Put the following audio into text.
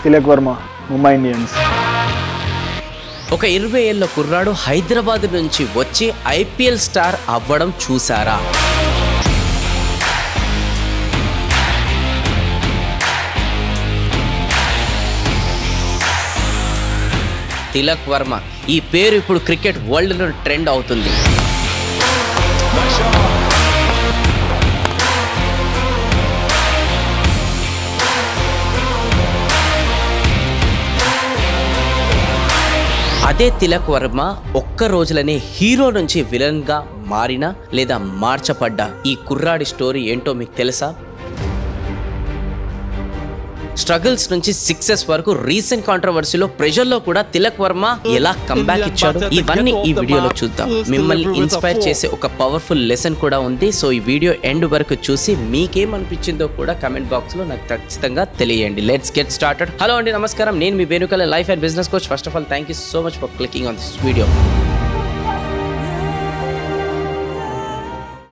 Tilak Varma, Mumbai Indians. ఒక 20 ఏళ్ల కుర్రాడు హైదరాబాద్ నుంచి వచ్చి IPL స్టార్ అవ్వడం చూసారా? తిలక్ వర్మ ఈ పేరు ఇప్పుడు క్రికెట్ వరల్డ్లో ట్రెండ్ అవుతుంది. అదే తిలక్ వర్మ ఒక్క రోజులనే హీరో నుంచి విలన్గా మారిన లేదా మార్చబడ్డ ఈ కుర్రాడి స్టోరీ ఏంటో మీకు తెలుసా? స్ట్రగుల్స్ నుంచి సక్సెస్ వరకు రీసెంట్ కాంట్రవర్సీలో ప్రెషర్లో కూడా తిలక్ వర్మ ఎలా కంబ్యాక్ ఇచ్చాడు, ఇవన్నీ ఈ వీడియోలో చూద్దాం. మిమ్మల్ని ఇన్స్పైర్ చేసే ఒక పవర్ఫుల్ లెసన్ కూడా ఉంది. సో ఈ వీడియో ఎండ్ వరకు చూసి మీకేమనిపించిందో కూడా కమెంట్ బాక్స్ లో నాకు ఖచ్చితంగా తెలియండి. Let's get started. హలో అండి, నమస్కారం. నేను మీ వేణుకల life and business coach. First of all thank you so much for clicking on this video.